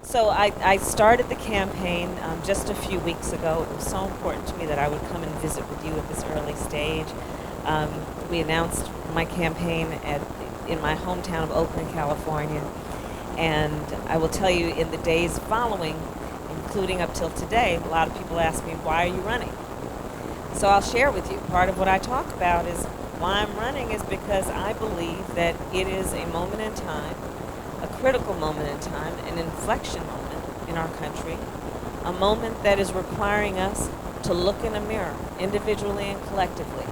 So I started the campaign just a few weeks ago. It was so important to me that I would come and visit with you at this early stage. We announced my campaign in my hometown of Oakland, California. And I will tell you, in the days following, including up till today, a lot of people ask me, why are you running? So I'll share with you. Part of what I talk about is why I'm running is because I believe that it is a moment in time, a critical moment in time, an inflection moment in our country, a moment that is requiring us to look in a mirror, individually and collectively,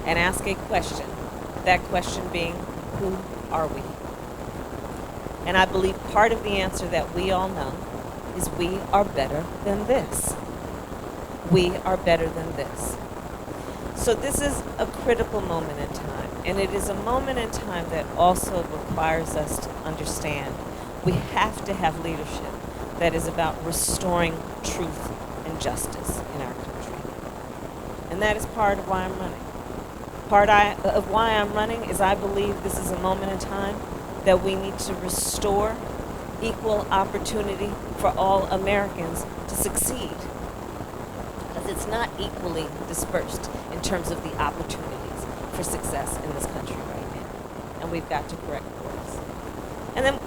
and ask a question. That question being, who are we? And I believe part of the answer that we all know is we are better than this. We are better than this. So this is a critical moment in time, and it is a moment in time that also requires us to understand we have to have leadership that is about restoring truth and justice in our country. And that is part of why I'm running. Part of why I'm running is I believe this is a moment in time that we need to restore equal opportunity for all Americans to succeed. Because it's not equally dispersed in terms of the opportunities for success in this country right now. And we've got to correct course. And then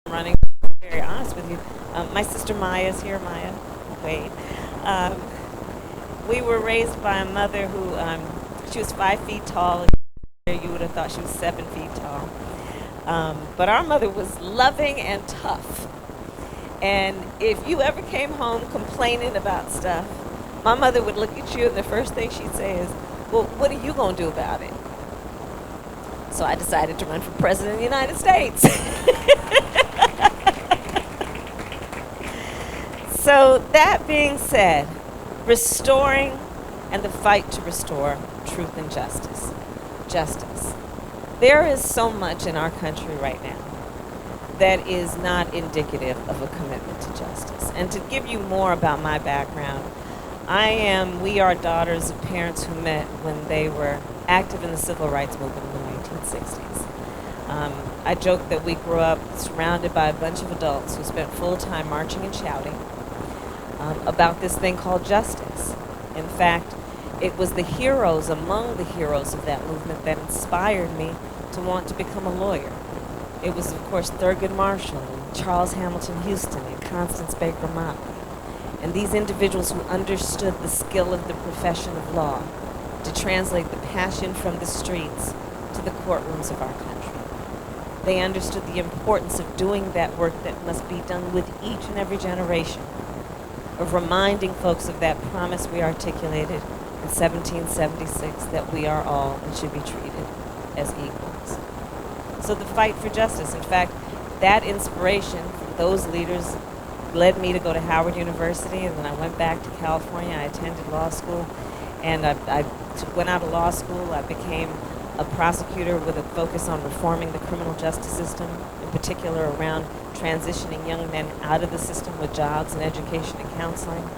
I'm running, to be very honest with you, my sister Maya is here, Maya Wade. We were raised by a mother who, she was 5 feet tall. You would have thought she was 7 feet tall. But our mother was loving and tough. And if you ever came home complaining about stuff, my mother would look at you and the first thing she'd say is, well, what are you going to do about it? So I decided to run for president of the United States. So that being said, restoring and the fight to restore truth and justice. Justice. There is so much in our country right now that is not indicative of a commitment to justice. And to give you more about my background, we are daughters of parents who met when they were active in the civil rights movement in the 1960s. I joke that we grew up surrounded by a bunch of adults who spent full time marching and shouting about this thing called justice. In fact, it was the heroes among the heroes of that movement that inspired me to want to become a lawyer. It was, of course, Thurgood Marshall, and Charles Hamilton Houston, and Constance Baker Motley, and these individuals who understood the skill of the profession of law to translate the passion from the streets to the courtrooms of our country. They understood the importance of doing that work that must be done with each and every generation, of reminding folks of that promise we articulated in 1776 that we are all and should be treated as equals. So the fight for justice, in fact, that inspiration from those leaders led me to go to Howard University, and then I went back to California. I attended law school, and I went out of law school. I became a prosecutor with a focus on reforming the criminal justice system, in particular around transitioning young men out of the system with jobs and education and counseling.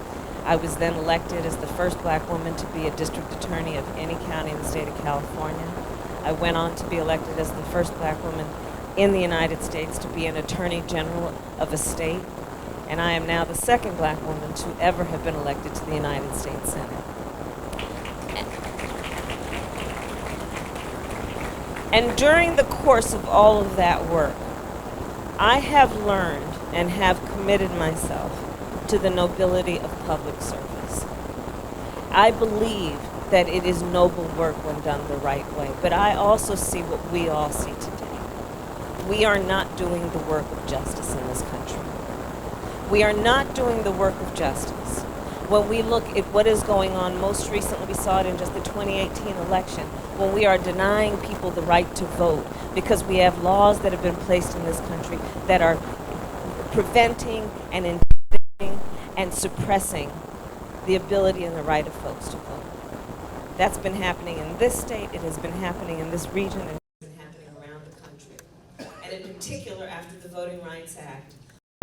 I was then elected as the first black woman to be a district attorney of any county in the state of California. I went on to be elected as the first black woman in the United States to be an attorney general of a state. And I am now the second black woman to ever have been elected to the United States Senate. And during the course of all of that work, I have learned and have committed myself to the nobility of public service. I believe that it is noble work when done the right way, but I also see what we all see today. We are not doing the work of justice in this country. We are not doing the work of justice. When we look at what is going on, most recently we saw it in just the 2018 election, when we are denying people the right to vote because we have laws that have been placed in this country that are preventing and inhibiting and suppressing the ability and the right of folks to vote. That's been happening in this state, it has been happening in this region, and it's been happening around the country. And in particular, after the Voting Rights Act,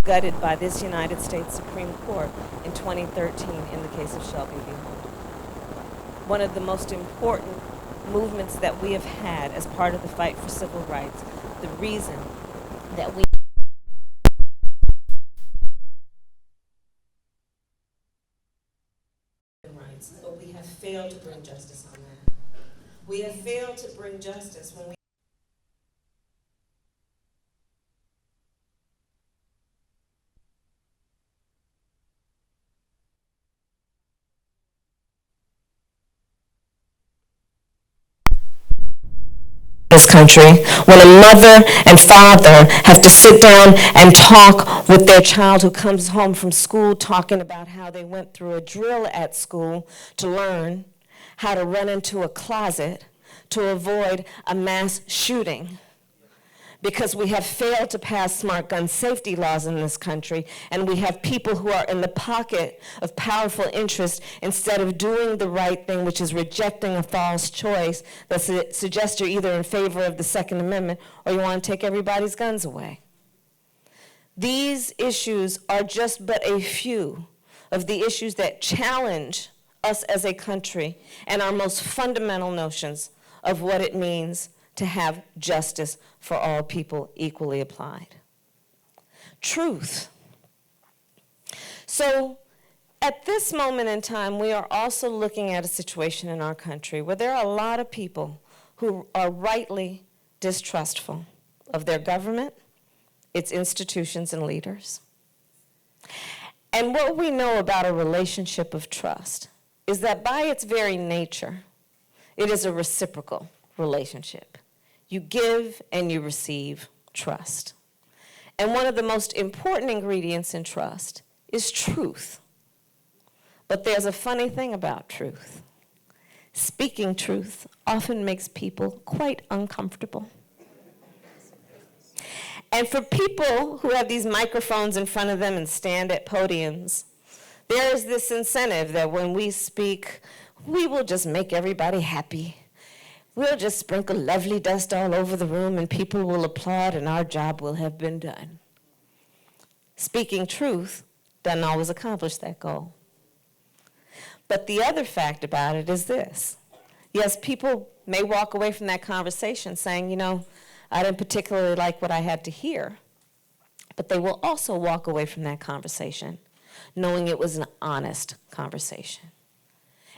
gutted by this United States Supreme Court in 2013 in the case of Shelby v. Holder. One of the most important movements that we have had as part of the fight for civil rights, the reason that we violence, but we have failed to bring justice on that. We have failed to bring justice when we this country, when a mother and father have to sit down and talk with their child who comes home from school talking about how they went through a drill at school to learn how to run into a closet to avoid a mass shooting, because we have failed to pass smart gun safety laws in this country, and we have people who are in the pocket of powerful interests instead of doing the right thing, which is rejecting a false choice that suggests you're either in favor of the Second Amendment or you want to take everybody's guns away. These issues are just but a few of the issues that challenge us as a country and our most fundamental notions of what it means to have justice for all people equally applied. Truth. So at this moment in time, we are also looking at a situation in our country where there are a lot of people who are rightly distrustful of their government, its institutions and leaders. And what we know about a relationship of trust is that by its very nature, it is a reciprocal relationship. You give and you receive trust. And one of the most important ingredients in trust is truth. But there's a funny thing about truth. Speaking truth often makes people quite uncomfortable. And for people who have these microphones in front of them and stand at podiums, there is this incentive that when we speak, we will just make everybody happy. We'll just sprinkle lovely dust all over the room and people will applaud and our job will have been done. Speaking truth doesn't always accomplish that goal. But the other fact about it is this. Yes, people may walk away from that conversation saying, you know, I didn't particularly like what I had to hear. But they will also walk away from that conversation knowing it was an honest conversation.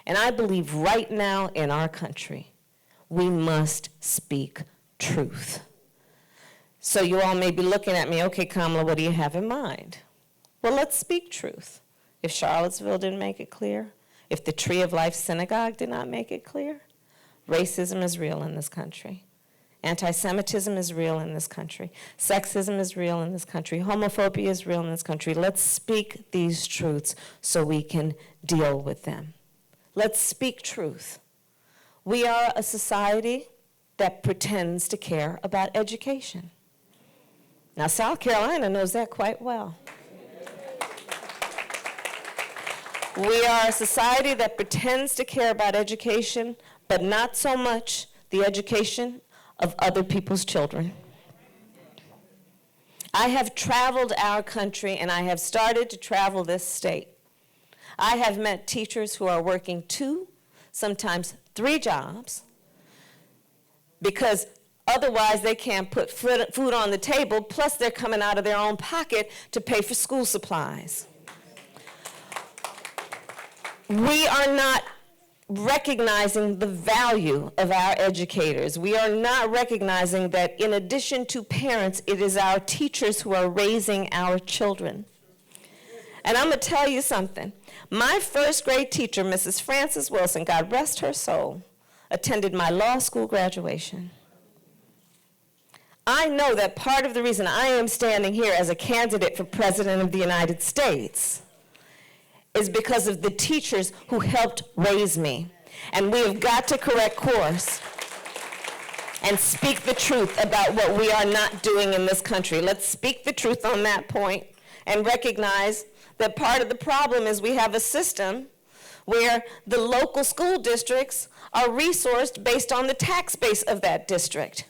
And I believe right now in our country, we must speak truth. So you all may be looking at me, okay, Kamala, what do you have in mind? Well, let's speak truth. If Charlottesville didn't make it clear, if the Tree of Life Synagogue did not make it clear, racism is real in this country. Anti-Semitism is real in this country. Sexism is real in this country. Homophobia is real in this country. Let's speak these truths so we can deal with them. Let's speak truth. We are a society that pretends to care about education. Now, South Carolina knows that quite well. We are a society that pretends to care about education, but not so much the education of other people's children. I have traveled our country, and I have started to travel this state. I have met teachers who are working 2, sometimes 3 jobs, because otherwise they can't put food on the table, plus they're coming out of their own pocket to pay for school supplies. We are not recognizing the value of our educators. We are not recognizing that in addition to parents, it is our teachers who are raising our children. And I'm going to tell you something. My first grade teacher, Mrs. Frances Wilson, God rest her soul, attended my law school graduation. I know that part of the reason I am standing here as a candidate for President of the United States is because of the teachers who helped raise me. And we have got to correct course and speak the truth about what we are not doing in this country. Let's speak the truth on that point and recognize that part of the problem is we have a system where the local school districts are resourced based on the tax base of that district,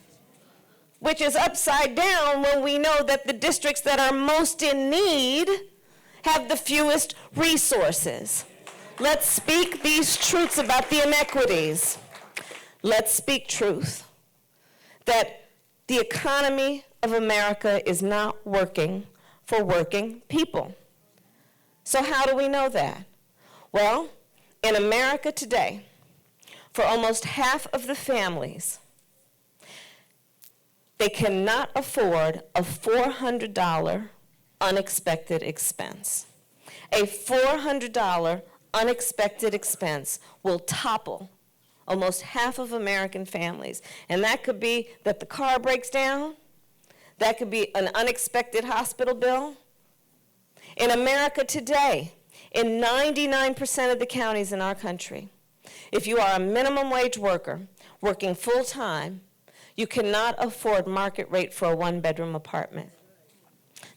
which is upside down when we know that the districts that are most in need have the fewest resources. Let's speak these truths about the inequities. Let's speak truth that the economy of America is not working for working people. So how do we know that? Well, In America today, for almost half of the families, they cannot afford a $400 unexpected expense. A $400 unexpected expense will topple almost half of American families. And that could be that the car breaks down. That could be an unexpected hospital bill. In America today, in 99% of the counties in our country, if you are a minimum wage worker working full-time, you cannot afford market rate for a one-bedroom apartment.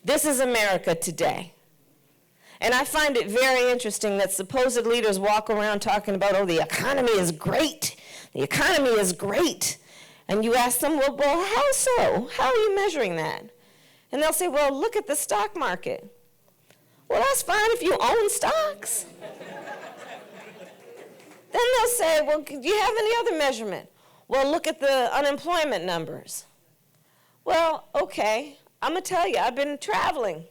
This is America today. And I find it very interesting that supposed leaders walk around talking about, oh, the economy is great. The economy is great. And you ask them, well, how so? How are you measuring that? And they'll say, well, look at the stock market. Well, that's fine if you own stocks. Then they'll say, well, do you have any other measurement? Well, look at the unemployment numbers. Well, okay, I'm going to tell you, I've been traveling.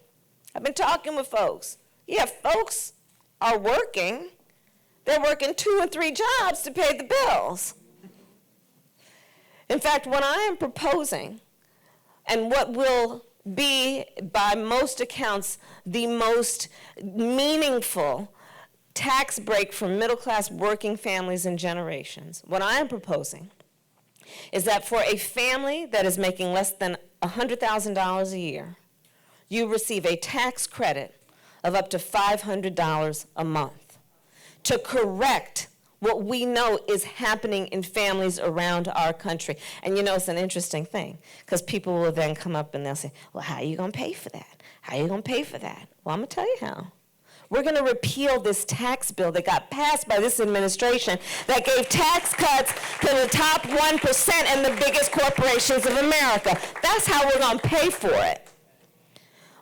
I've been talking with folks. Yeah, folks are working. They're working 2 and 3 jobs to pay the bills. In fact, what I am proposing, and what will be, by most accounts, the most meaningful tax break for middle-class working families and generations, what I am proposing is that for a family that is making less than $100,000 a year, you receive a tax credit of up to $500 a month to correct what we know is happening in families around our country. And you know, it's an interesting thing, because people will then come up and they'll say, well, how are you going to pay for that? How are you going to pay for that? Well, I'm going to tell you how. We're going to repeal this tax bill that got passed by this administration that gave tax cuts to the top 1% and the biggest corporations of America. That's how we're going to pay for it.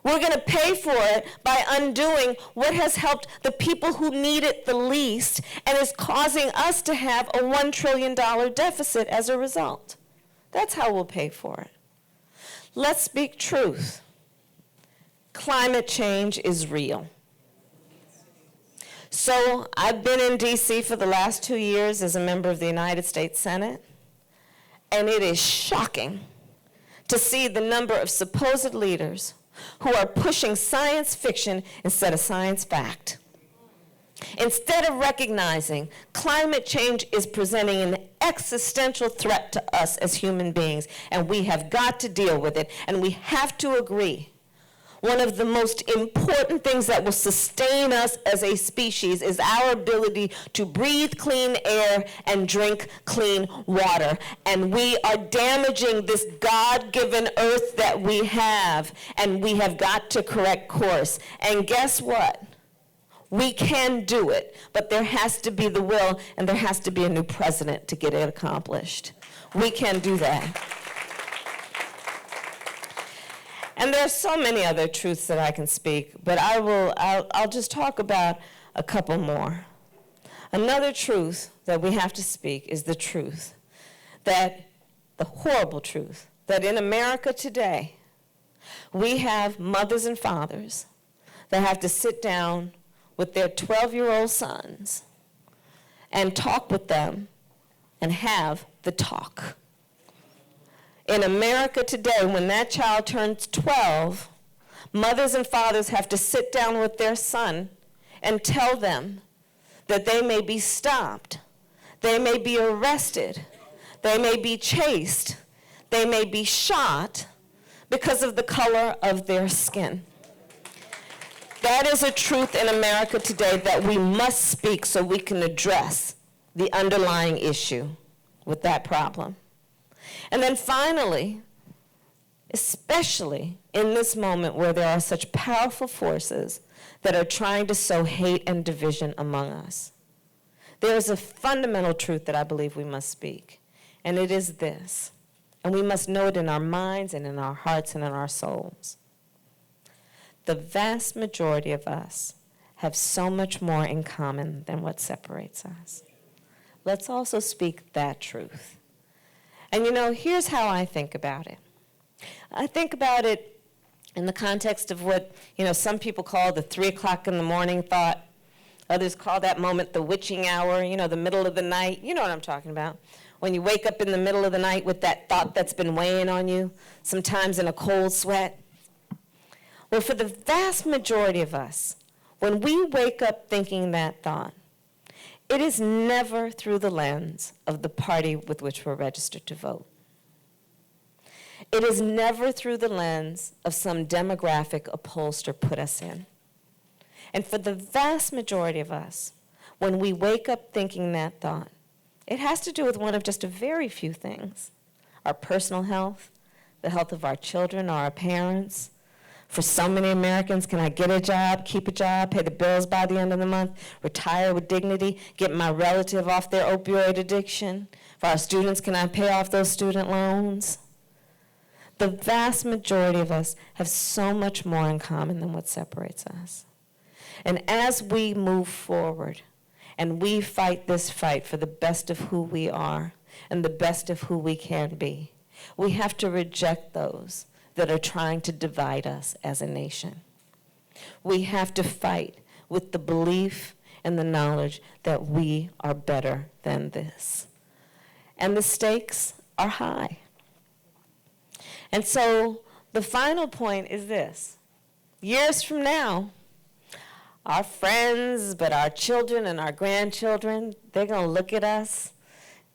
We're going to pay for it by undoing what has helped the people who need it the least and is causing us to have a $1 trillion deficit as a result. That's how we'll pay for it. Let's speak truth. Climate change is real. So I've been in D.C. for the last 2 years as a member of the United States Senate, and it is shocking to see the number of supposed leaders who are pushing science fiction instead of science fact. Instead of recognizing climate change is presenting an existential threat to us as human beings, and we have got to deal with it, and we have to agree. One of the most important things that will sustain us as a species is our ability to breathe clean air and drink clean water. And we are damaging this God-given earth that we have, and we have got to correct course. And guess what? We can do it, but there has to be the will, and there has to be a new president to get it accomplished. We can do that. And there are so many other truths that I can speak, but I'll just talk about a couple more. Another truth that we have to speak is the truth, that the horrible truth, that in America today, we have mothers and fathers that have to sit down with their 12-year-old sons and talk with them and have the talk. In America today, when that child turns 12, mothers and fathers have to sit down with their son and tell them that they may be stopped, they may be arrested, they may be chased, they may be shot because of the color of their skin. That is a truth in America today that we must speak so we can address the underlying issue with that problem. And then finally, especially in this moment where there are such powerful forces that are trying to sow hate and division among us, there is a fundamental truth that I believe we must speak, and it is this, and we must know it in our minds and in our hearts and in our souls. The vast majority of us have so much more in common than what separates us. Let's also speak that truth. And you know, here's how I think about it. I think about it in the context of what, you know, some people call the 3 o'clock in the morning thought. Others call that moment the witching hour, the middle of the night. You know what I'm talking about. When you wake up in the middle of the night with that thought that's been weighing on you, sometimes in a cold sweat. Well, for the vast majority of us, when we wake up thinking that thought, it is never through the lens of the party with which we're registered to vote. It is never through the lens of some demographic a pollster put us in. And for the vast majority of us, when we wake up thinking that thought, it has to do with one of just a very few things. Our personal health, the health of our children or our parents. For so many Americans, can I get a job, keep a job, pay the bills by the end of the month, retire with dignity, get my relative off their opioid addiction? For our students, can I pay off those student loans? The vast majority of us have so much more in common than what separates us. And as we move forward and we fight this fight for the best of who we are and the best of who we can be, we have to reject those that are trying to divide us as a nation. We have to fight with the belief and the knowledge that we are better than this. And the stakes are high. And so the final point is this. Years from now, our friends, but our children and our grandchildren, they're going to look at us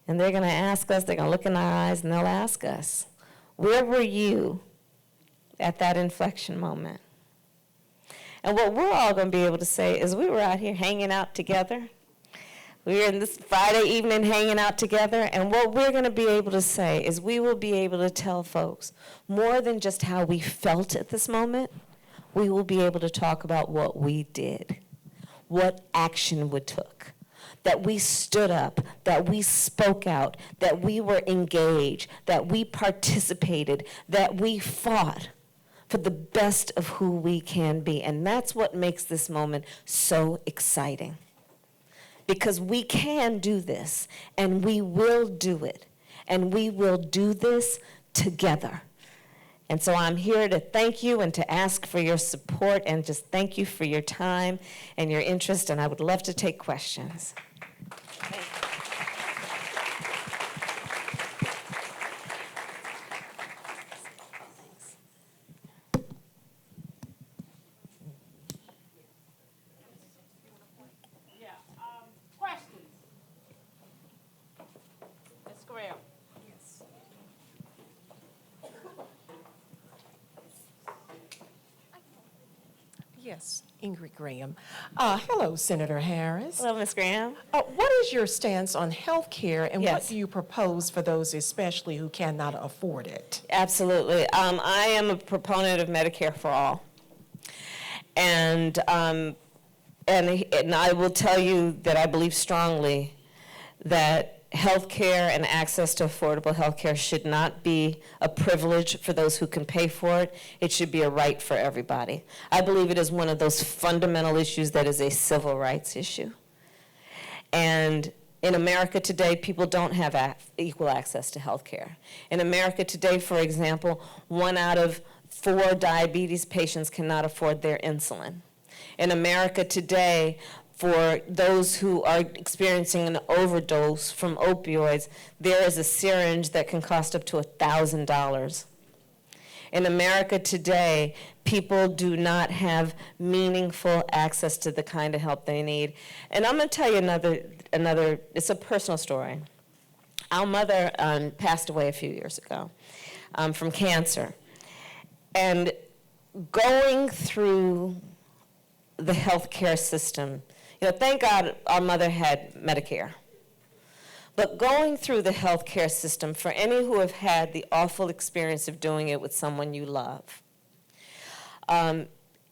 and they're going to ask us, they're going to look in our eyes and they'll ask us, where were you at that inflection moment? And what we're all going to be able to say is we were out here hanging out together. We were in this Friday evening hanging out together, and what we're going to be able to say is we will be able to tell folks more than just how we felt at this moment. We will be able to talk about what we did, what action we took, that we stood up, that we spoke out, that we were engaged, that we participated, that we fought for the best of who we can be. And that's what makes this moment so exciting. Because we can do this, and we will do it, and we will do this together. And so I'm here to thank you and to ask for your support and just thank you for your time and your interest, and I would love to take questions. Thank you. Yes, Ingrid Graham. Hello, Senator Harris. Hello, Ms. Graham. What is your stance on health care, and Yes. what do you propose for those especially who cannot afford it? Absolutely. I am a proponent of Medicare for all. And I will tell you that I believe strongly that health care and access to affordable health care should not be a privilege for those who can pay for it. It should be a right for everybody. I believe it is one of those fundamental issues that is a civil rights issue. And in America today, people don't have equal access to health care. In America today, for example, 1 out of 4 diabetes patients cannot afford their insulin. In America today, for those who are experiencing an overdose from opioids, there is a syringe that can cost up to $1,000. In America today, people do not have meaningful access to the kind of help they need. And I'm going to tell you another, it's a personal story. Our mother passed away a few years ago from cancer. And going through the healthcare system, thank God our mother had Medicare. But going through the healthcare system, for any who have had the awful experience of doing it with someone you love,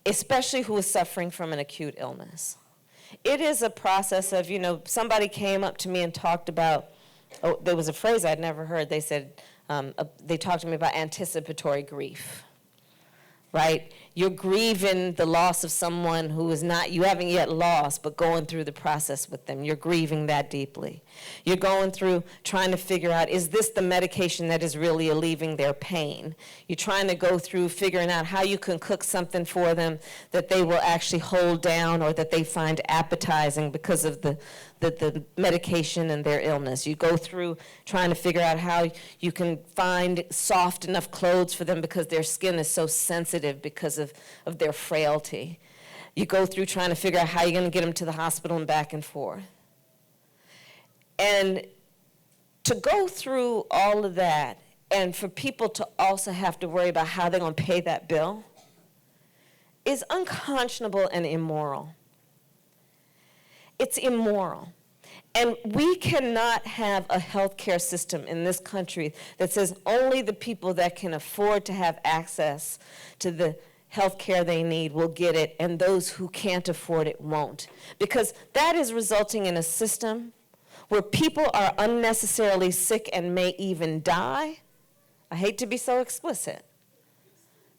especially who is suffering from an acute illness, it is a process of, somebody came up to me and talked about, there was a phrase I'd never heard. They said, they talked to me about anticipatory grief. right? You're grieving the loss of someone who is not, you haven't yet lost, but going through the process with them. You're grieving that deeply. You're going through trying to figure out, is this the medication that is really alleviating their pain? You're trying to go through figuring out how you can cook something for them that they will actually hold down or that they find appetizing because of the medication and their illness. You go through trying to figure out how you can find soft enough clothes for them because their skin is so sensitive because of their frailty. You go through trying to figure out how you're going to get them to the hospital and back and forth. And to go through all of that, and for people to also have to worry about how they're going to pay that bill, is unconscionable and immoral. It's immoral. And we cannot have a healthcare system in this country that says only the people that can afford to have access to the healthcare they need will get it, and those who can't afford it won't. Because that is resulting in a system where people are unnecessarily sick and may even die. I hate to be so explicit.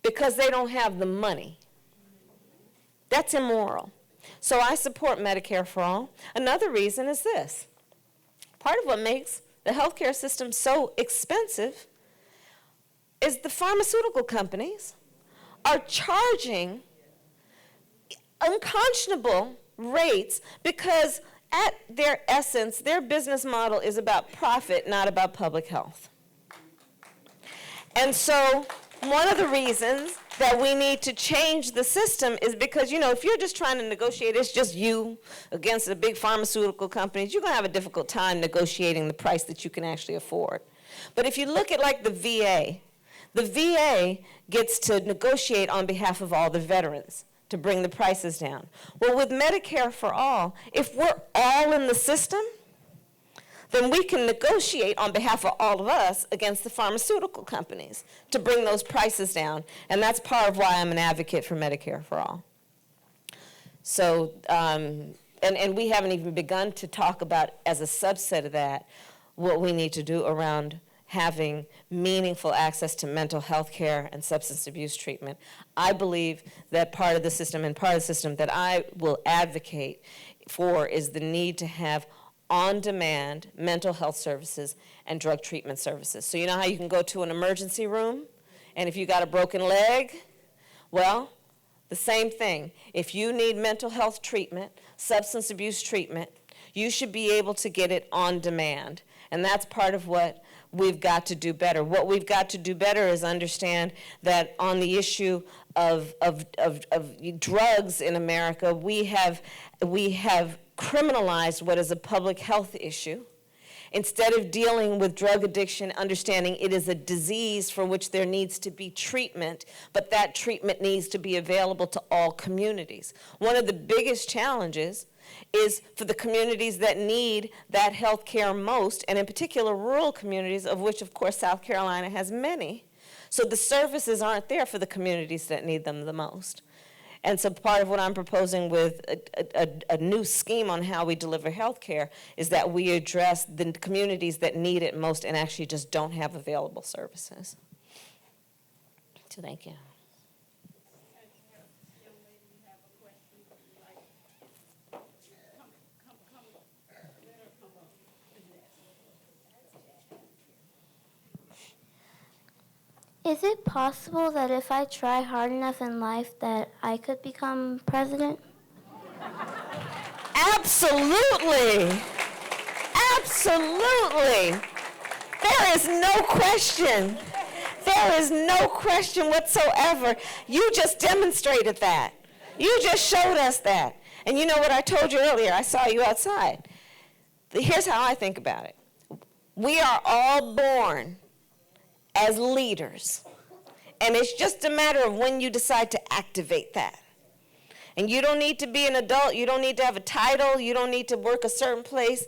Because they don't have the money. That's immoral. So I support Medicare for all. Another reason is this. Part of what makes the healthcare system so expensive is the pharmaceutical companies are charging unconscionable rates because at their essence, their business model is about profit, not about public health. And so one of the reasons that we need to change the system is because, you know, if you're just trying to negotiate, it's just you against the big pharmaceutical companies, you're going to have a difficult time negotiating the price that you can actually afford. But if you look at like the VA gets to negotiate on behalf of all the veterans to bring the prices down. Well, with Medicare for all, if we're all in the system, then we can negotiate on behalf of all of us against the pharmaceutical companies to bring those prices down. And that's part of why I'm an advocate for Medicare for all. So, and we haven't even begun to talk about, as a subset of that, what we need to do around having meaningful access to mental health care and substance abuse treatment. I believe that part of the system, and part of the system that I will advocate for, is the need to have on-demand mental health services and drug treatment services. So you know how you can go to an emergency room, and if you got a broken leg, well, the same thing. If you need mental health treatment, substance abuse treatment, you should be able to get it on demand. And that's part of what we've got to do better. What we've got to do better is understand that on the issue of drugs in America, we have criminalized what is a public health issue. Instead of dealing with drug addiction, understanding it is a disease for which there needs to be treatment, but that treatment needs to be available to all communities. One of the biggest challenges is for the communities that need that health care most, and in particular rural communities, of which, of course, South Carolina has many. So the services aren't there for the communities that need them the most. And so part of what I'm proposing with a new scheme on how we deliver health care is that we address the communities that need it most and actually just don't have available services. So thank you. Is it possible that if I try hard enough in life that I could become president? Absolutely. Absolutely. There is no question. There is no question whatsoever. You just demonstrated that. You just showed us that. And you know what I told you earlier? I saw you outside. Here's how I think about it. We are all born as leaders. And it's just a matter of when you decide to activate that. And you don't need to be an adult. You don't need to have a title. You don't need to work a certain place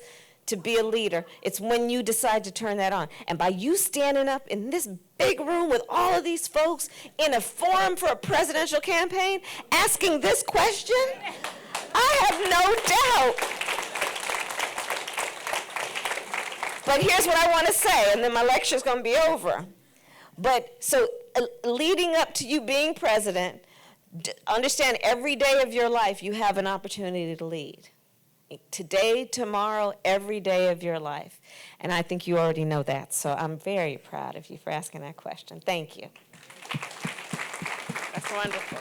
to be a leader. It's when you decide to turn that on. And by you standing up in this big room with all of these folks in a forum for a presidential campaign, asking this question, I have no doubt. But here's what I want to say, and then my lecture's going to be over. But so leading up to you being president, understand every day of your life you have an opportunity to lead. Today, tomorrow, every day of your life. And I think you already know that, so I'm very proud of you for asking that question. Thank you. That's wonderful.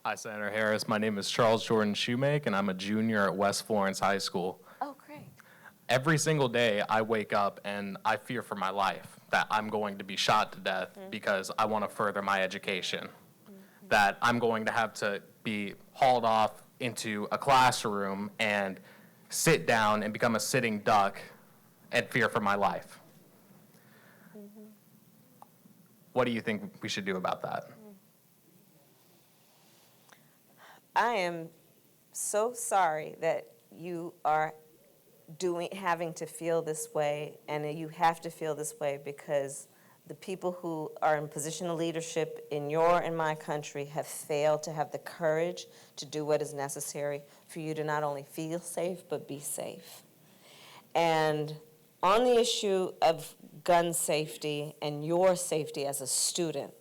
Hi, Senator Harris. My name is Charles Jordan Shoemake, and I'm a junior at West Florence High School. Oh, great. Every single day I wake up and I fear for my life, that I'm going to be shot to death because I want to further my education, that I'm going to have to be hauled off into a classroom and sit down and become a sitting duck and fear for my life. What do you think we should do about that? I am so sorry that you are having to feel this way, and you have to feel this way because the people who are in position of leadership in your and my country have failed to have the courage to do what is necessary for you to not only feel safe, but be safe. And on the issue of gun safety and your safety as a student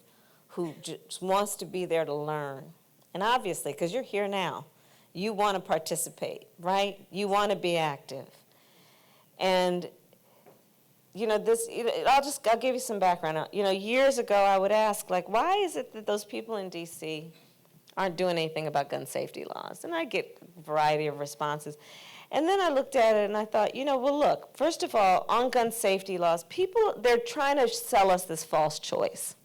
who just wants to be there to learn, and obviously, because you're here now, you want to participate, right? You want to be active. And, you know, I'll give you some background. You know, years ago I would ask, like, why is it that those people in D.C. aren't doing anything about gun safety laws? And I get a variety of responses. And then I looked at it and I thought, you know, well, look, first of all, on gun safety laws, they're trying to sell us this false choice.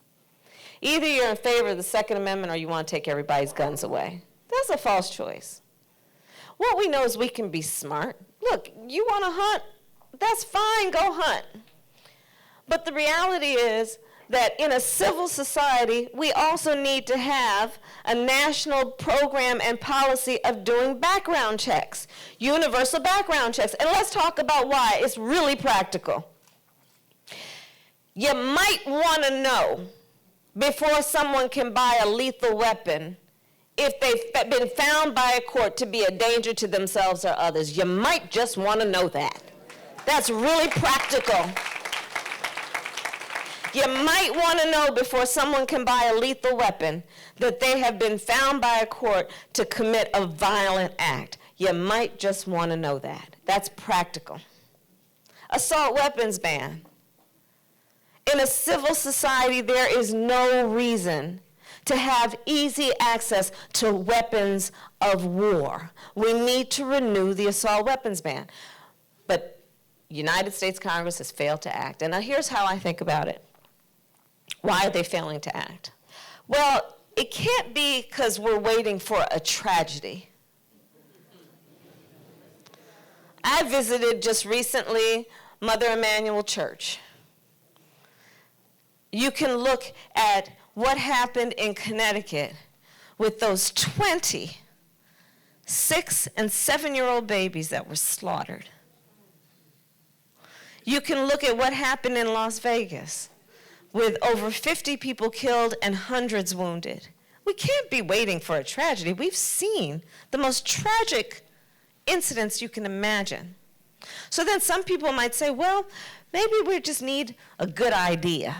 Either you're in favor of the Second Amendment or you want to take everybody's guns away. That's a false choice. What we know is we can be smart. Look, you want to hunt? That's fine, go hunt. But the reality is that in a civil society, we also need to have a national program and policy of doing background checks, universal background checks. And let's talk about why. It's really practical. You might want to know before someone can buy a lethal weapon if they've been found by a court to be a danger to themselves or others. You might just want to know that. That's really practical. You might want to know before someone can buy a lethal weapon that they have been found by a court to commit a violent act. You might just want to know that. That's practical. Assault weapons ban. In a civil society, there is no reason to have easy access to weapons of war. We need to renew the assault weapons ban. But United States Congress has failed to act. And now here's how I think about it. Why are they failing to act? Well, it can't be because we're waiting for a tragedy. I visited just recently Mother Emanuel Church. You can look at what happened in Connecticut with those 20 6- and 7-year-old babies that were slaughtered. You can look at what happened in Las Vegas with over 50 people killed and hundreds wounded. We can't be waiting for a tragedy. We've seen the most tragic incidents you can imagine. So then some people might say, well, maybe we just need a good idea.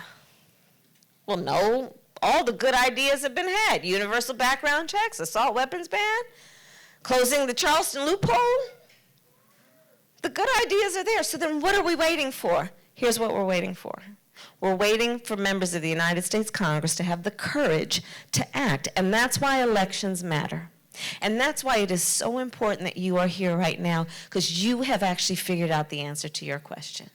Well, no, all the good ideas have been had. Universal background checks, assault weapons ban, closing the Charleston loophole. The good ideas are there. So then what are we waiting for? Here's what we're waiting for. We're waiting for members of the United States Congress to have the courage to act. And that's why elections matter. And that's why it is so important that you are here right now, because you have actually figured out the answer to your question.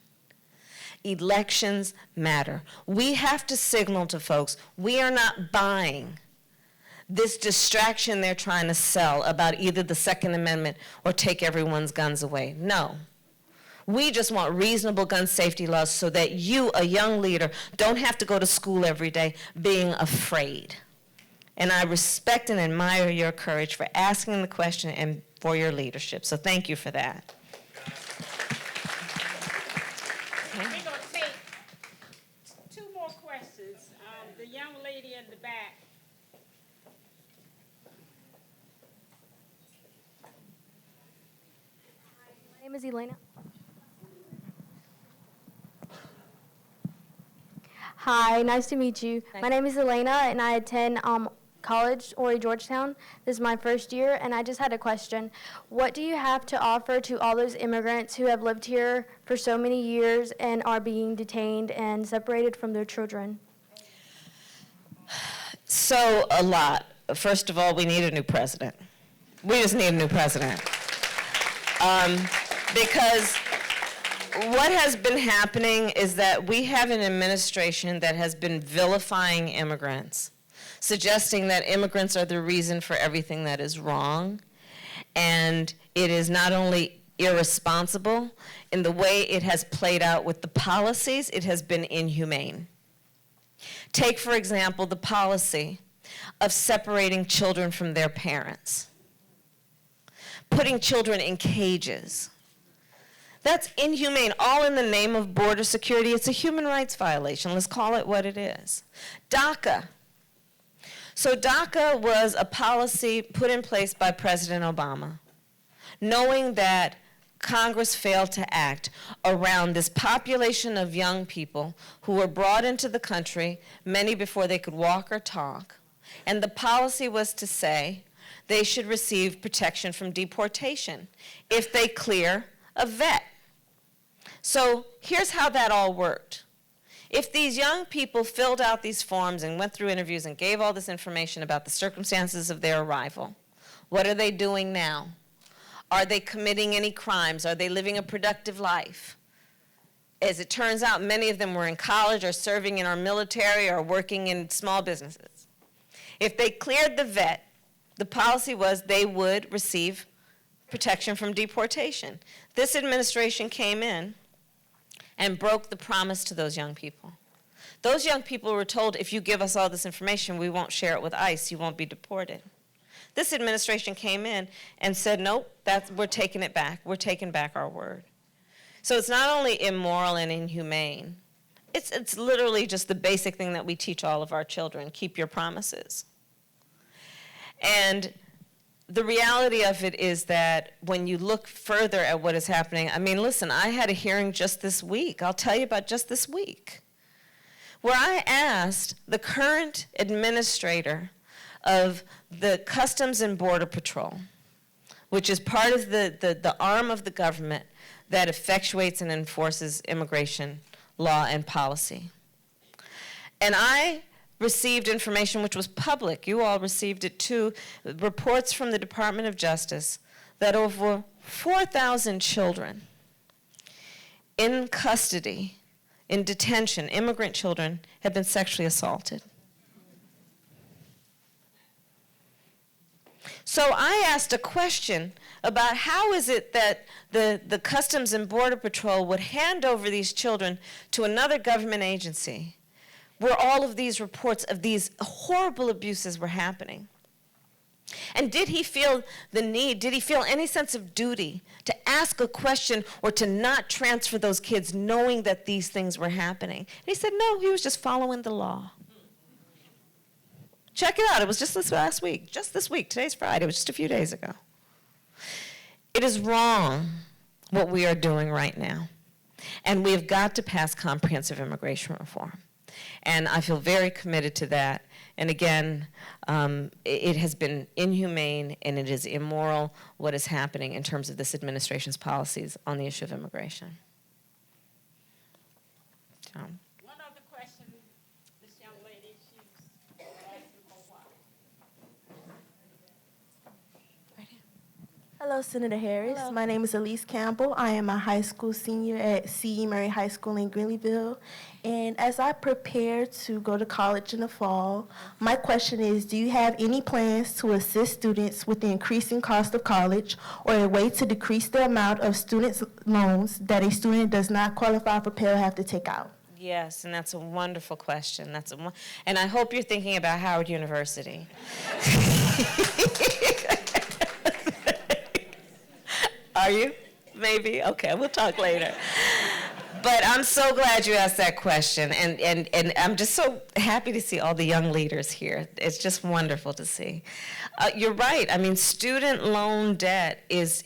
Elections matter. We have to signal to folks, we are not buying this distraction they're trying to sell about either the Second Amendment or take everyone's guns away. No. We just want reasonable gun safety laws so that you, a young leader, don't have to go to school every day being afraid. And I respect and admire your courage for asking the question and for your leadership. So thank you for that. We're going to take 2 more questions. The young lady in the back. My name is Elena. Hi, nice to meet you. My name is Elena, and I attend college, Horry Georgetown. This is my first year, and I just had a question. What do you have to offer to all those immigrants who have lived here for so many years and are being detained and separated from their children? So, a lot. First of all, we need a new president. We just need a new president. Because what has been happening is that we have an administration that has been vilifying immigrants, suggesting that immigrants are the reason for everything that is wrong. And it is not only irresponsible in the way it has played out with the policies, it has been inhumane. Take, for example, the policy of separating children from their parents, putting children in cages. That's inhumane, all in the name of border security. It's a human rights violation. Let's call it what it is. DACA. So DACA was a policy put in place by President Obama, knowing that Congress failed to act around this population of young people who were brought into the country, many before they could walk or talk. And the policy was to say they should receive protection from deportation if they clear a vet. So here's how that all worked. If these young people filled out these forms and went through interviews and gave all this information about the circumstances of their arrival, what are they doing now? Are they committing any crimes? Are they living a productive life? As it turns out, many of them were in college or serving in our military or working in small businesses. If they cleared the vet, the policy was they would receive protection from deportation. This administration came in and broke the promise to those young people. Those young people were told, if you give us all this information, we won't share it with ICE, you won't be deported. This administration came in and said, nope, we're taking it back. We're taking back our word. So it's not only immoral and inhumane, it's literally just the basic thing that we teach all of our children, keep your promises. And the reality of it is that when you look further at what is happening, I mean, listen, I had a hearing just this week. I'll tell you about just this week, where I asked the current administrator of the Customs and Border Patrol, which is part of the arm of the government that effectuates and enforces immigration law and policy. And I received information which was public. You all received it too. Reports from the Department of Justice that over 4,000 children in custody, in detention, immigrant children, have been sexually assaulted. So I asked a question about how is it that the Customs and Border Patrol would hand over these children to another government agency where all of these reports of these horrible abuses were happening. And did he feel the need, did he feel any sense of duty to ask a question or to not transfer those kids knowing that these things were happening? And he said, no, he was just following the law. Check it out, it was just this last week, just this week, today's Friday, it was just a few days ago. It is wrong what we are doing right now. And we have got to pass comprehensive immigration reform. And I feel very committed to that. And again, it has been inhumane and it is immoral what is happening in terms of this administration's policies on the issue of immigration. One other question, this young lady, she's asking for a while. Hello, Senator Harris. Hello. My name is Elise Campbell. I am a high school senior at C.E. Murray High School in Greeleyville. And as I prepare to go to college in the fall, my question is, do you have any plans to assist students with the increasing cost of college or a way to decrease the amount of student loans that a student does not qualify for Pell have to take out? Yes, and that's a wonderful question. And I hope you're thinking about Howard University. Are you? Maybe? Okay, we'll talk later. But I'm so glad you asked that question, and I'm just so happy to see all the young leaders here. It's just wonderful to see. You're right. I mean, student loan debt is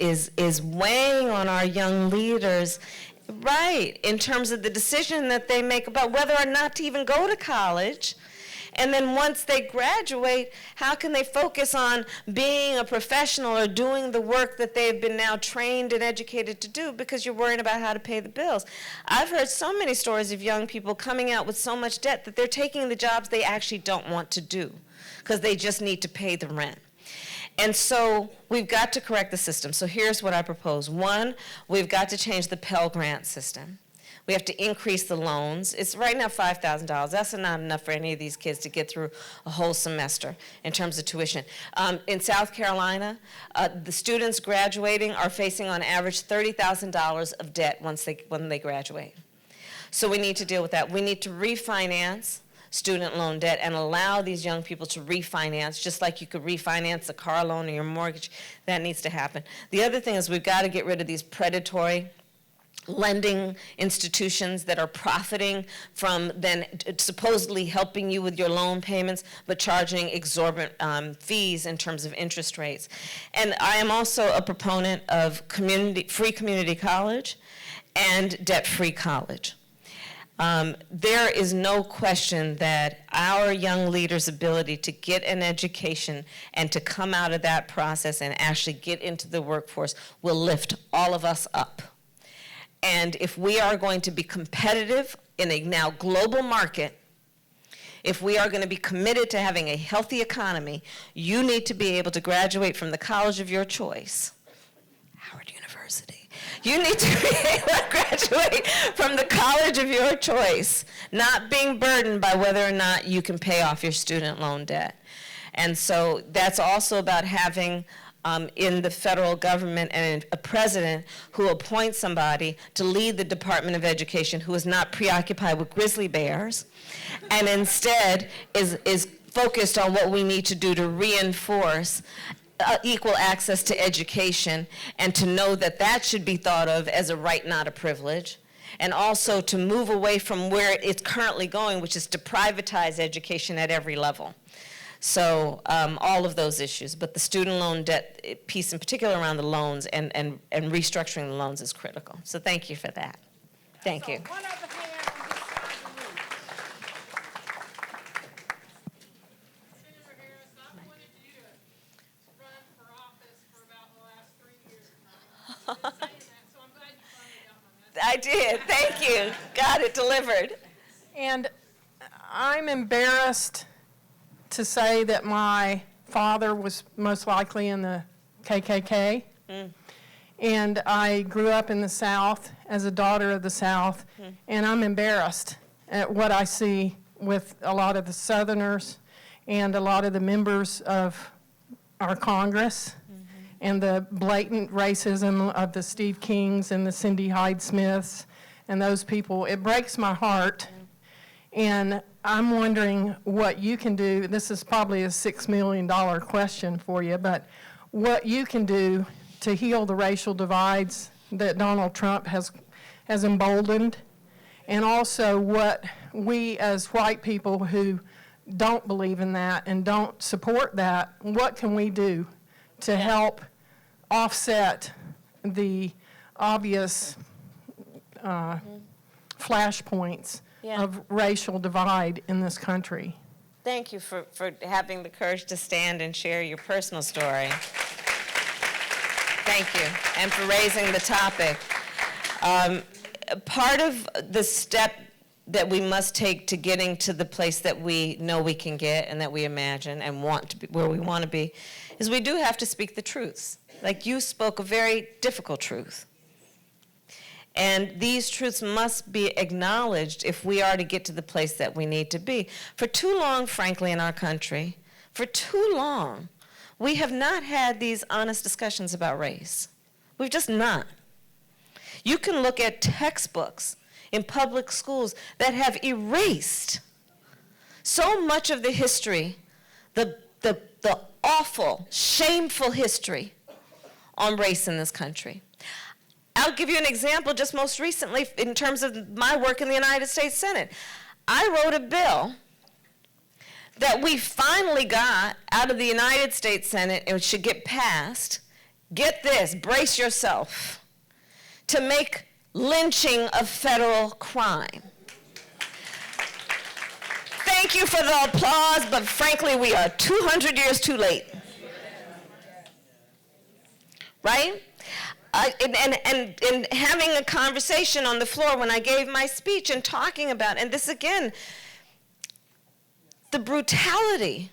weighing on our young leaders Right, in terms of the decision that they make about whether or not to even go to college. And then once they graduate, how can they focus on being a professional or doing the work that they've been now trained and educated to do, because you're worried about how to pay the bills. I've heard so many stories of young people coming out with so much debt that they're taking the jobs they actually don't want to do because they just need to pay the rent. And so we've got to correct the system. So here's what I propose. One, we've got to change the Pell Grant system. We have to increase the loans. It's right now $5,000. That's not enough for any of these kids to get through a whole semester in terms of tuition. In South Carolina, the students graduating are facing on average $30,000 of debt when they graduate. So we need to deal with that. We need to refinance student loan debt and allow these young people to refinance, just like you could refinance a car loan or your mortgage. That needs to happen. The other thing is we've got to get rid of these predatory lending institutions that are profiting from then supposedly helping you with your loan payments, but charging exorbitant fees in terms of interest rates. And I am also a proponent of free community college and debt-free college. There is no question that our young leaders' ability to get an education and to come out of that process and actually get into the workforce will lift all of us up. And if we are going to be competitive in a now global market, if we are going to be committed to having a healthy economy, you need to be able to graduate from the college of your choice, Howard University. You need to be able to graduate from the college of your choice, not being burdened by whether or not you can pay off your student loan debt. And so that's also about having in the federal government and a president who appoints somebody to lead the Department of Education who is not preoccupied with grizzly bears and instead is focused on what we need to do to reinforce equal access to education, and to know that that should be thought of as a right, not a privilege, and also to move away from where it's currently going, which is to privatize education at every level. So all of those issues, but the student loan debt piece in particular around the loans and restructuring the loans is critical. So thank you for that. Thank you. One other hand on this side of the room. Senator Harris, I wanted you to run for office for about the last 3 years. I've been saying that, so I'm glad you finally got my message. I did. Thank you. Got it delivered. And I'm embarrassed to say that my father was most likely in the KKK. And I grew up in the South as a daughter of the South, and I'm embarrassed at what I see with a lot of the Southerners and a lot of the members of our Congress and the blatant racism of the Steve Kings and the Cindy Hyde Smiths and those people. It breaks my heart. And I'm wondering what you can do. This is probably a $6 million question for you, but what you can do to heal the racial divides that Donald Trump has emboldened, and also what we as white people who don't believe in that and don't support that, what can we do to help offset the obvious flashpoints of racial divide in this country? Thank you for having the courage to stand and share your personal story. Thank you, and for raising the topic. Part of the step that we must take to getting to the place that we know we can get and that we imagine and want to be, where we want to be, is we do have to speak the truths. Like you spoke a very difficult truth. And these truths must be acknowledged if we are to get to the place that we need to be. For too long, frankly, in our country, for too long, we have not had these honest discussions about race. We've just not. You can look at textbooks in public schools that have erased so much of the history, the awful, shameful history on race in this country. I'll give you an example just most recently in terms of my work in the United States Senate. I wrote a bill that we finally got out of the United States Senate and should get passed. Get this, brace yourself, to make lynching of federal crime. Thank you for the applause, but frankly, we are 200 years too late. Right? And having a conversation on the floor when I gave my speech and talking about, and this again, the brutality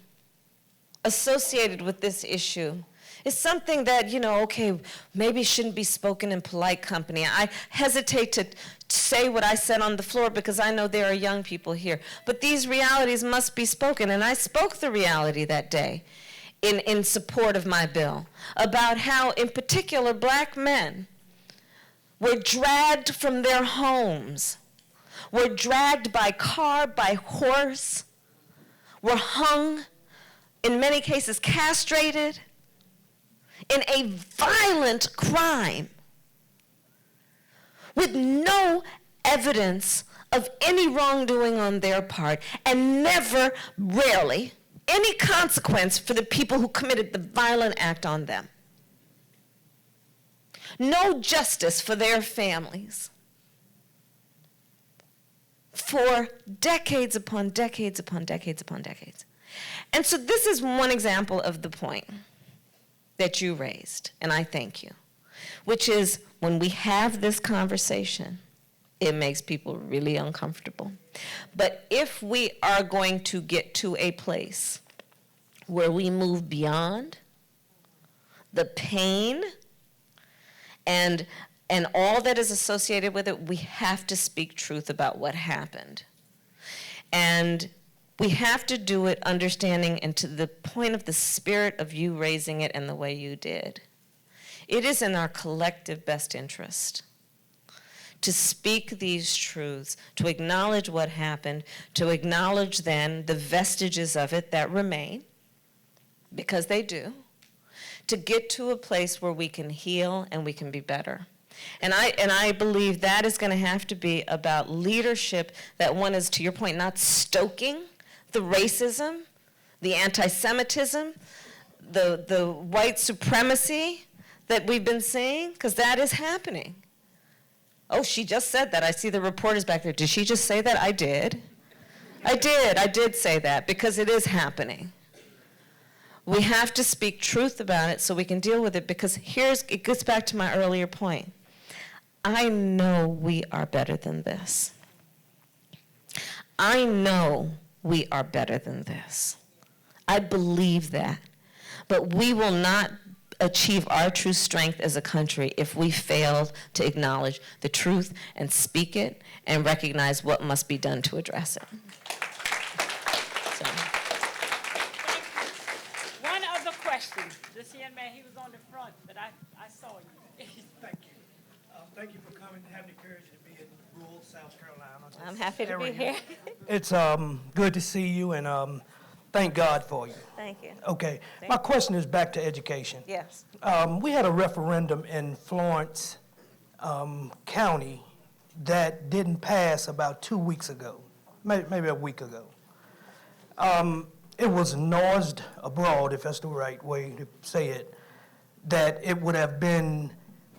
associated with this issue is something that, okay, maybe shouldn't be spoken in polite company. I hesitate to say what I said on the floor because I know there are young people here. But these realities must be spoken, and I spoke the reality that day in support of my bill about how, in particular, black men were dragged from their homes, were dragged by car, by horse, were hung, in many cases castrated, in a violent crime with no evidence of any wrongdoing on their part, and never, rarely, any consequence for the people who committed the violent act on them. No justice for their families. For decades upon decades upon decades upon decades. And so this is one example of the point that you raised, and I thank you, which is when we have this conversation, it makes people really uncomfortable. But if we are going to get to a place where we move beyond the pain and all that is associated with it, we have to speak truth about what happened. And we have to do it understanding, and to the point of the spirit of you raising it and the way you did. It is in our collective best interest to speak these truths, to acknowledge what happened, to acknowledge then the vestiges of it that remain, because they do, to get to a place where we can heal and we can be better. And I believe that is going to have to be about leadership, that one is, to your point, not stoking the racism, the anti-Semitism, the white supremacy that we've been seeing, because that is happening. Oh, she just said that. I see the reporters back there. Did she just say that? I did. I did say that, because it is happening. We have to speak truth about it so we can deal with it, because it gets back to my earlier point. I know we are better than this. I know we are better than this. I believe that. But we will not achieve our true strength as a country if we fail to acknowledge the truth and speak it and recognize what must be done to address it. So. One other question. This young man, he was on the front, but I saw you. Thank you. Thank you for coming and having the courage to be in rural South Carolina. I'm happy to be here. It's good to see you, and thank God for you. Thank you. Okay. My question is back to education. Yes. We had a referendum in Florence County that didn't pass about 2 weeks ago, maybe a week ago. It was noised abroad, if that's the right way to say it, that it would have been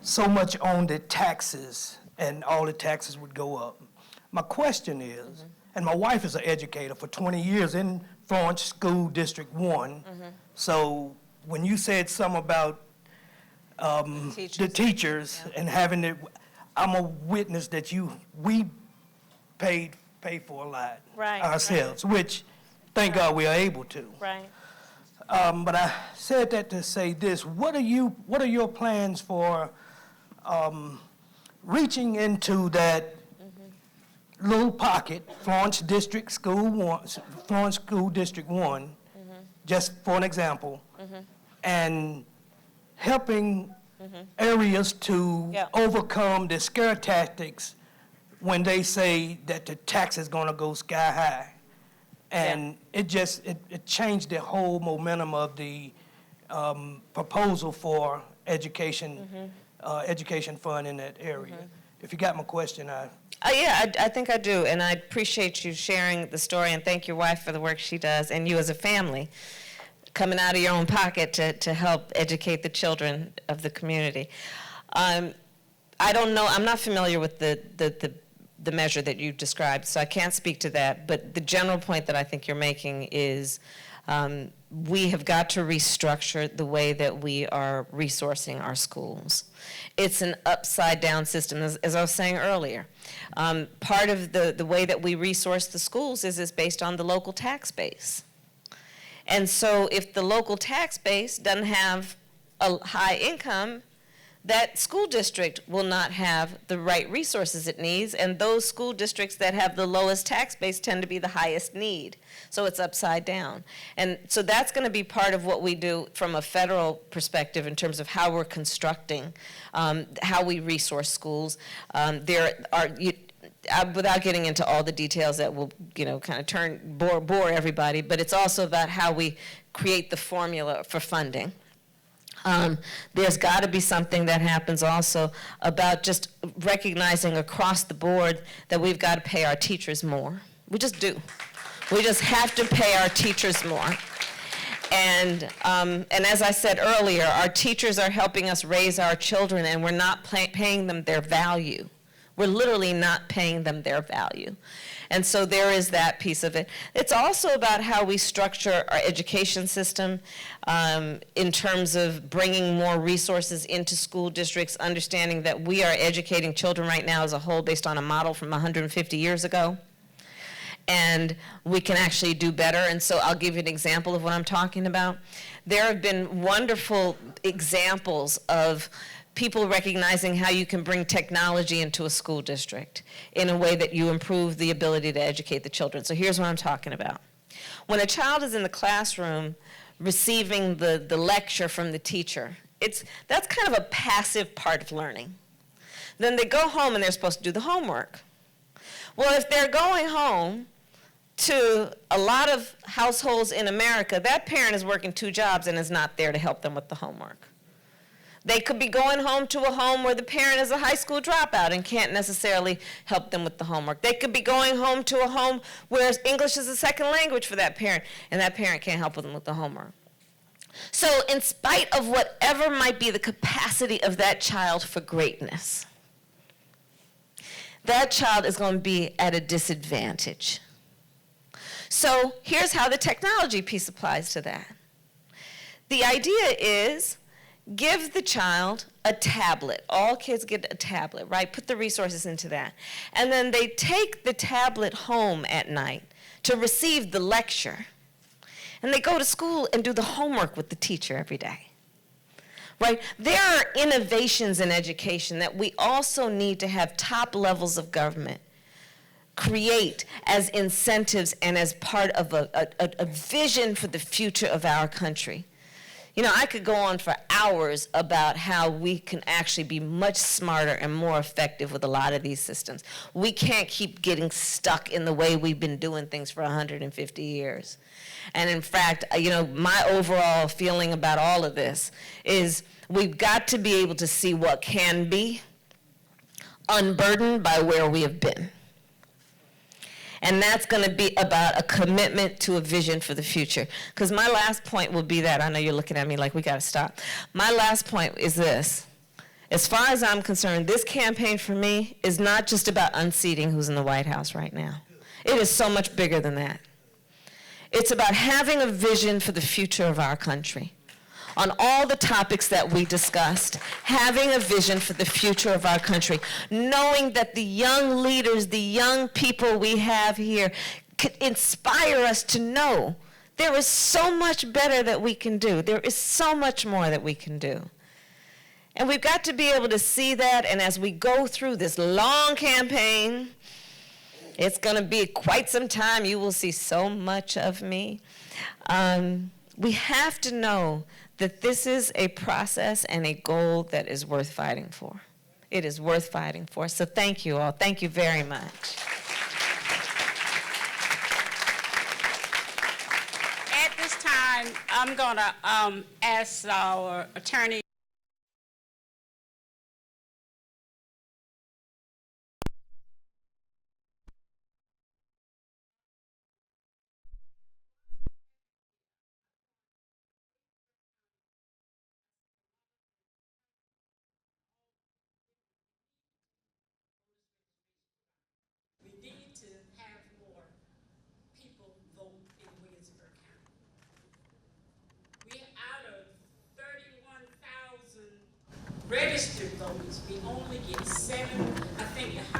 so much on the taxes, and all the taxes would go up. My question is, and my wife is an educator for 20 years in Florence School District 1, so when you said something about the teachers and having it, I'm a witness that we pay for a lot ourselves, which thank God we are able to. Right. But I said that to say this: what are your plans for reaching into that little pocket, Florence School District 1, just for an example, and helping areas to overcome the scare tactics when they say that the tax is going to go sky high? And it changed the whole momentum of the proposal for education fund in that area. If you got my question, I think I do, and I appreciate you sharing the story, and thank your wife for the work she does, and you as a family coming out of your own pocket to help educate the children of the community. I don't know, I'm not familiar with the measure that you described, so I can't speak to that. But the general point that I think you're making is we have got to restructure the way that we are resourcing our schools. It's an upside-down system, as I was saying earlier. Part of the way that we resource the schools is based on the local tax base. And so if the local tax base doesn't have a high income, that school district will not have the right resources it needs, and those school districts that have the lowest tax base tend to be the highest need. So it's upside down. And so that's going to be part of what we do from a federal perspective in terms of how we're constructing, how we resource schools. Without getting into all the details that will, kind of bore everybody, but it's also about how we create the formula for funding. There's got to be something that happens also about just recognizing across the board that we've got to pay our teachers more. We just do. We just have to pay our teachers more. And as I said earlier, our teachers are helping us raise our children, and we're not paying them their value. We're literally not paying them their value. And so there is that piece of it. It's also about how we structure our education system in terms of bringing more resources into school districts, understanding that we are educating children right now as a whole based on a model from 150 years ago. And we can actually do better. And so I'll give you an example of what I'm talking about. There have been wonderful examples of people recognizing how you can bring technology into a school district in a way that you improve the ability to educate the children. So here's what I'm talking about. When a child is in the classroom receiving the lecture from the teacher, that's kind of a passive part of learning. Then they go home and they're supposed to do the homework. Well, if they're going home to a lot of households in America, that parent is working 2 jobs and is not there to help them with the homework. They could be going home to a home where the parent is a high school dropout and can't necessarily help them with the homework. They could be going home to a home where English is a second language for that parent, and that parent can't help them with the homework. So in spite of whatever might be the capacity of that child for greatness, that child is going to be at a disadvantage. So here's how the technology piece applies to that. The idea is, give the child a tablet. All kids get a tablet, right? Put the resources into that. And then they take the tablet home at night to receive the lecture. And they go to school and do the homework with the teacher every day. Right? There are innovations in education that we also need to have top levels of government create as incentives and as part of a vision for the future of our country. I could go on for hours about how we can actually be much smarter and more effective with a lot of these systems. We can't keep getting stuck in the way we've been doing things for 150 years. And in fact, my overall feeling about all of this is we've got to be able to see what can be, unburdened by where we have been. And that's going to be about a commitment to a vision for the future. Because my last point will be that. I know you're looking at me like we got to stop. My last point is this. As far as I'm concerned, this campaign for me is not just about unseating who's in the White House right now. It is so much bigger than that. It's about having a vision for the future of our country. On all the topics that we discussed, having a vision for the future of our country, knowing that the young leaders, the young people we have here could inspire us to know there is so much better that we can do. There is so much more that we can do. And we've got to be able to see that, and as we go through this long campaign, it's going to be quite some time. You will see so much of me. We have to know that this is a process and a goal that is worth fighting for. It is worth fighting for. So thank you all. Thank you very much. At this time, I'm going to ask our attorney. registered voters, we only get 7. I think the